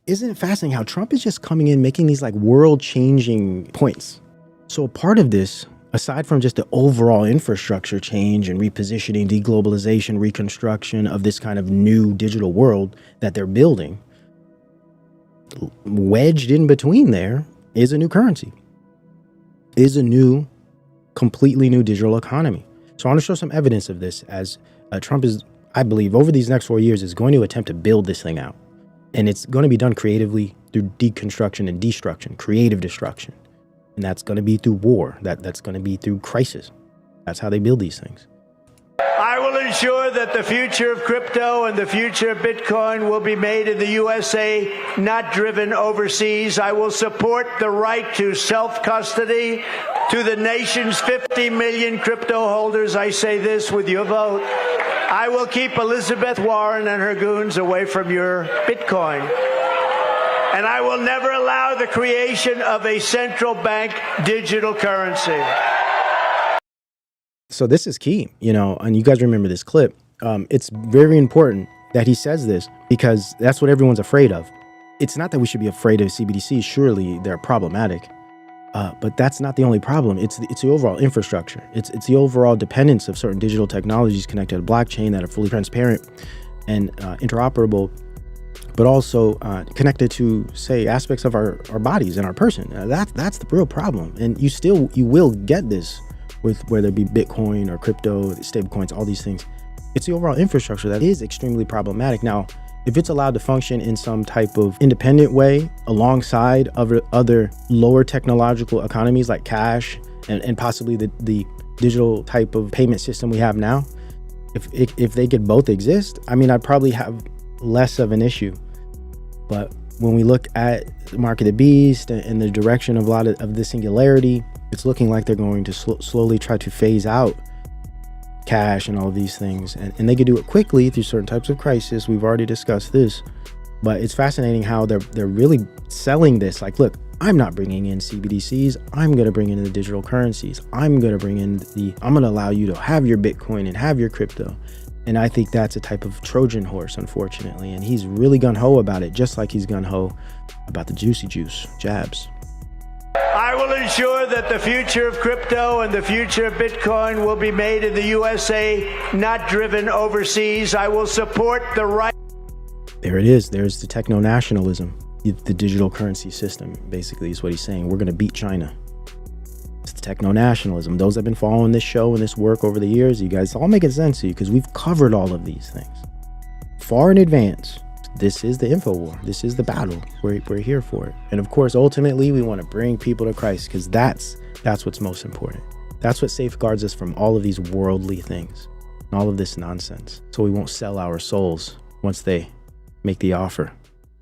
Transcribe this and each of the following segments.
isn't it fascinating how Trump is just coming in, making these like world-changing points? So a part of this, aside from just the overall infrastructure change and repositioning, deglobalization, reconstruction of this kind of new digital world that they're building, wedged in between there is a new currency, is a new, completely new digital economy. So I want to show some evidence of this as Trump is, I believe, over these next 4 years is going to attempt to build this thing out. And it's going to be done creatively through deconstruction and destruction, creative destruction. And that's going to be through war. That's going to be through crisis. That's how they build these things. I will ensure that the future of crypto and the future of Bitcoin will be made in the USA, not driven overseas. I will support the right to self-custody to the nation's 50 million crypto holders. I say this with your vote. I will keep Elizabeth Warren and her goons away from your Bitcoin. And I will never allow the creation of a central bank digital currency. So this is key, and you guys remember this clip. It's very important that he says this because that's what everyone's afraid of. It's not that we should be afraid of CBDCs. Surely they're problematic, but that's not the only problem. It's the overall infrastructure. It's the overall dependence of certain digital technologies connected to blockchain that are fully transparent and interoperable, but also connected to, say, aspects of our bodies and our person. That's the real problem. And you will get this with whether it be Bitcoin or crypto, stablecoins, all these things. It's the overall infrastructure that is extremely problematic. Now, if it's allowed to function in some type of independent way alongside other lower technological economies like cash and possibly the digital type of payment system we have now, if they could both exist, I mean, I'd probably have less of an issue. But when we look at the mark of the beast and the direction of a lot of the singularity, it's looking like they're going to slowly try to phase out cash and all of these things. And they could do it quickly through certain types of crisis. We've already discussed this. But it's fascinating how they're really selling this. Like, look, I'm not bringing in CBDCs. I'm going to bring in the digital currencies. I'm going to allow you to have your Bitcoin and have your crypto. And I think that's a type of Trojan horse, unfortunately. And he's really gung-ho about it, just like he's gung-ho about the juicy juice, jabs. I will ensure that the future of crypto and the future of Bitcoin will be made in the USA, not driven overseas. I will support the right. There it is. There's the techno-nationalism, the digital currency system, basically, is what he's saying. We're going to beat China. It's the techno-nationalism. Those that have been following this show and this work over the years, you guys, it's all making sense to you because we've covered all of these things far in advance. This is the info war. This is the battle. We're here for it. And of course, ultimately, we want to bring people to Christ because that's what's most important. That's what safeguards us from all of these worldly things and all of this nonsense. So we won't sell our souls once they make the offer,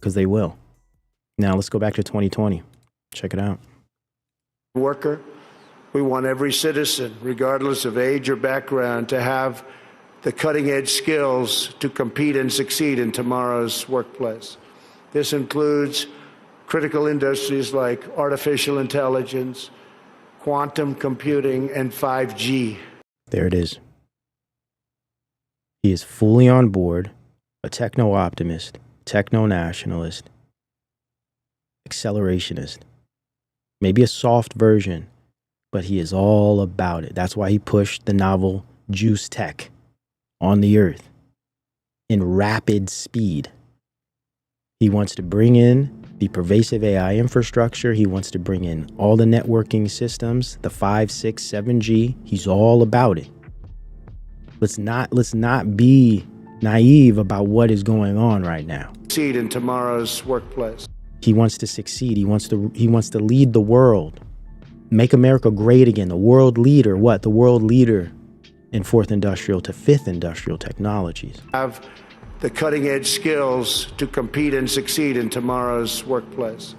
because they will. Now let's go back to 2020. Check it out. Worker, we want every citizen, regardless of age or background, to have the cutting-edge skills to compete and succeed in tomorrow's workplace. This includes critical industries like artificial intelligence, quantum computing, and 5G. There it is. He is fully on board, a techno-optimist, techno-nationalist, accelerationist, maybe a soft version, but he is all about it. That's why he pushed the novel Juice Tech on the earth in rapid speed. He wants to bring in the pervasive AI infrastructure. He wants to bring in all the networking systems, the 5, 6, 7G. He's all about it. Let's not be naive about what is going on right now. Succeed in tomorrow's workplace. He wants to succeed. He wants to lead the world. Make America great again. The world leader. What? The world leader in 4th industrial to 5th industrial technologies. Have the cutting-edge skills to compete and succeed in tomorrow's workplace.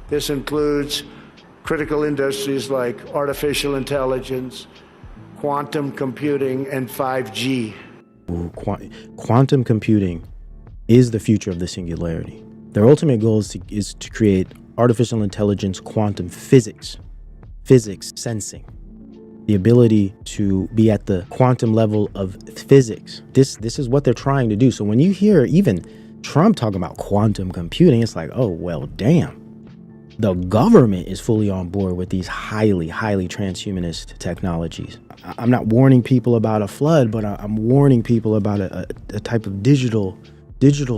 This includes critical industries like artificial intelligence, quantum computing, and 5G. Ooh, quantum computing is the future of the singularity. Their ultimate goal is to create artificial intelligence, quantum physics, sensing. The ability to be at the quantum level of physics. This is what they're trying to do. So when you hear even Trump talking about quantum computing. It's like, oh, well, damn. The government is fully on board with these highly, highly transhumanist technologies. I'm not warning people about a flood, but I'm warning people about a type of digital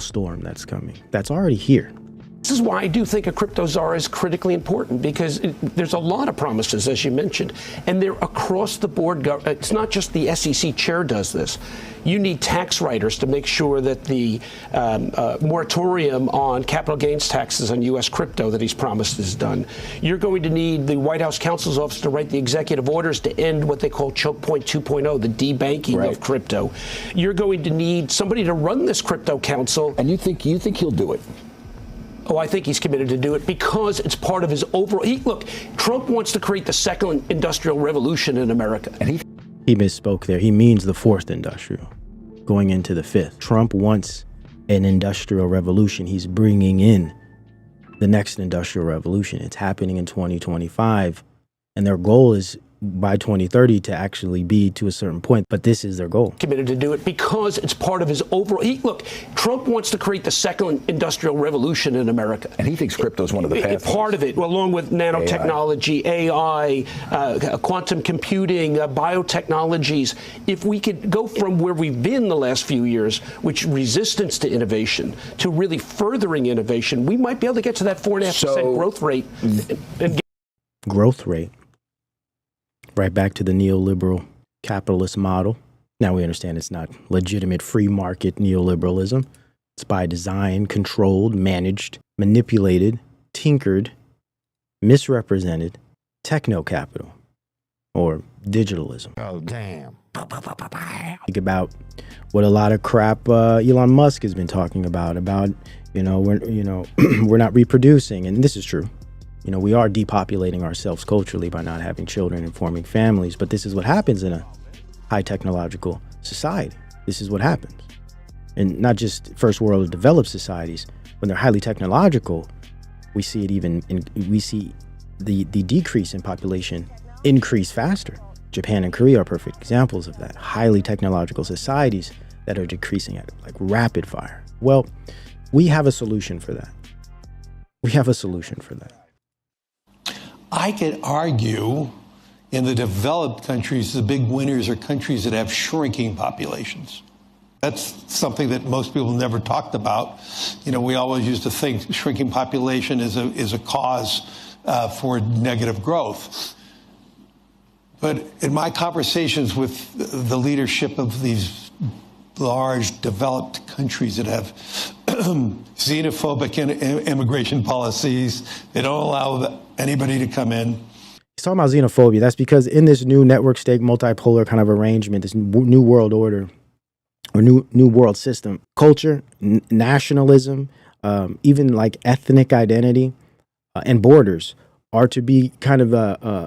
storm that's coming, that's already here. This is why I do think a crypto czar is critically important, because there's a lot of promises, as you mentioned, and they're across the board. It's not just the SEC chair does this. You need tax writers to make sure that the moratorium on capital gains taxes on U.S. crypto that he's promised is done. You're going to need the White House counsel's office to write the executive orders to end what they call choke point 2.0, the debanking of crypto. You're going to need somebody to run this crypto council. And you think he'll do it? Oh, I think he's committed to do it because it's part of his overall. Look, Trump wants to create the second industrial revolution in America. And he misspoke there. He means the fourth industrial, going into the fifth. Trump wants an industrial revolution. He's bringing in the next industrial revolution. It's happening in 2025. And their goal is by 2030 to actually be to a certain point, but this is their goal. Committed to do it because it's part of his overall. Look, Trump wants to create the second industrial revolution in America. And he thinks crypto is one of the pathways. Part of it, along with nanotechnology, AI, quantum computing, biotechnologies. If we could go from where we've been the last few years, which resistance to innovation, to really furthering innovation, we might be able to get to that 4.5% growth rate. Growth rate. Right back to the neoliberal capitalist model. Now we understand it's not legitimate free market neoliberalism. It's by design, controlled, managed, manipulated, tinkered, misrepresented techno-capital or digitalism. Oh, damn. Think about what a lot of crap Elon Musk has been talking about, we're not reproducing, and this is true. We are depopulating ourselves culturally by not having children and forming families, but this is what happens in a high technological society. This is what happens. And not just first world or developed societies. When they're highly technological, we see the decrease in population increase faster. Japan and Korea are perfect examples of that. Highly technological societies that are decreasing at like rapid fire. Well, we have a solution for that. I could argue in the developed countries, the big winners are countries that have shrinking populations. That's something that most people never talked about. We always used to think shrinking population is a cause for negative growth. But in my conversations with the leadership of these large developed countries that have xenophobic immigration policies, they don't allow anybody to come in. He's talking about xenophobia. That's because in this new network state multipolar kind of arrangement, this new world order or new world system, culture, nationalism, even like ethnic identity and borders are to be kind of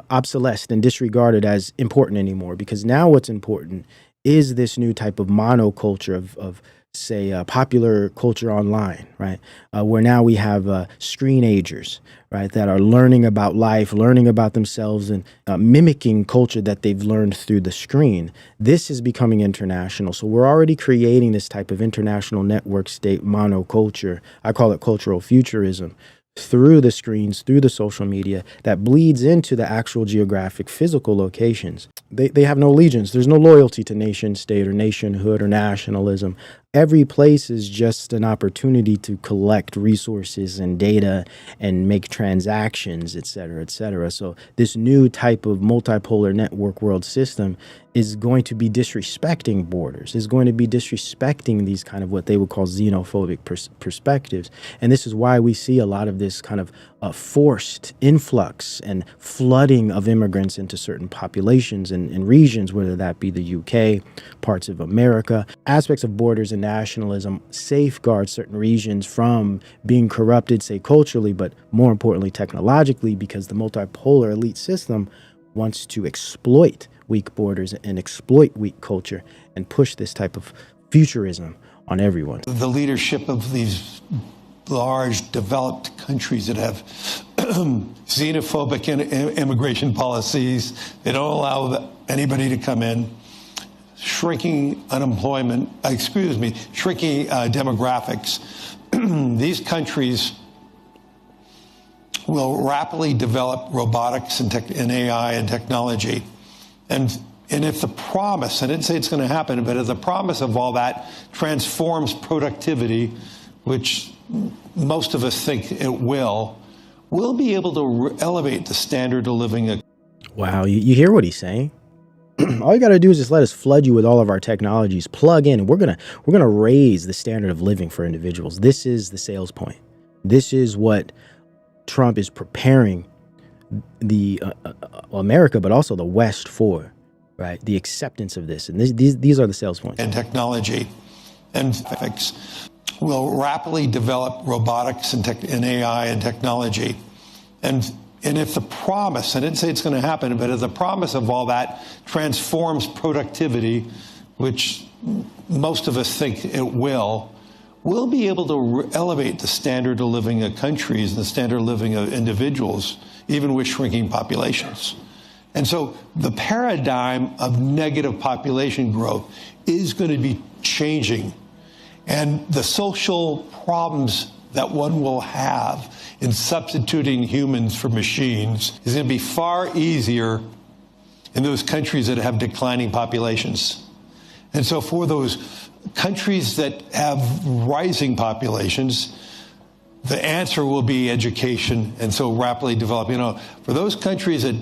obsolesced and disregarded as important anymore, because now what's important is this new type of monoculture of say, popular culture online, right? Where now we have screen agers, right, that are learning about life, learning about themselves, and mimicking culture that they've learned through the screen. This is becoming international. So we're already creating this type of international network state monoculture. I call it cultural futurism. Through the screens, through the social media, that bleeds into the actual geographic, physical locations. They have no allegiance. There's no loyalty to nation state or nationhood or nationalism. Every place is just an opportunity to collect resources and data and make transactions, et cetera, et cetera. So this new type of multipolar network world system is going to be disrespecting borders, is going to be disrespecting these kind of what they would call xenophobic perspectives. And this is why we see a lot of this kind of forced influx and flooding of immigrants into certain populations and regions, whether that be the UK, parts of America. Aspects of borders and nationalism safeguard certain regions from being corrupted, say culturally, but more importantly technologically, because the multipolar elite system wants to exploit weak borders and exploit weak culture and push this type of futurism on everyone. The leadership of these large developed countries that have xenophobic immigration policies, they don't allow anybody to come in. shrinking unemployment, shrinking demographics, these countries will rapidly develop robotics and AI and technology. And if the promise, I didn't say it's going to happen, but if the promise of all that transforms productivity, which most of us think it will, we'll be able to elevate the standard of living. Wow, you hear what he's saying? All you got to do is just let us flood you with all of our technologies, plug in, and we're gonna raise the standard of living for individuals. This is the sales point. This is what Trump is preparing the America, but also the West for, right? The acceptance of this, and these are the sales points. And technology, and will rapidly develop robotics and AI and technology, and if the promise, I didn't say it's going to happen, but if the promise of all that transforms productivity, which most of us think it will, we'll be able to elevate the standard of living of countries and the standard of living of individuals, even with shrinking populations. And so the paradigm of negative population growth is going to be changing. And the social problems that one will have in substituting humans for machines is going to be far easier in those countries that have declining populations. And so for those countries that have rising populations, the answer will be education, and so rapidly develop. For those countries that...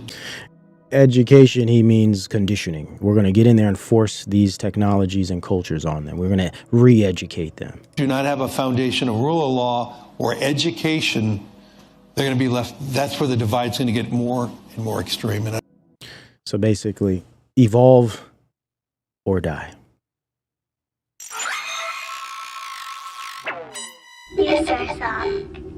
Education, he means conditioning. We're going to get in there and force these technologies and cultures on them. We're going to re-educate them. Do not have a foundation of rule of law or education, they're going to be left. That's where the divide's going to get more and more extreme. So basically, evolve or die. Yes, sir, sir.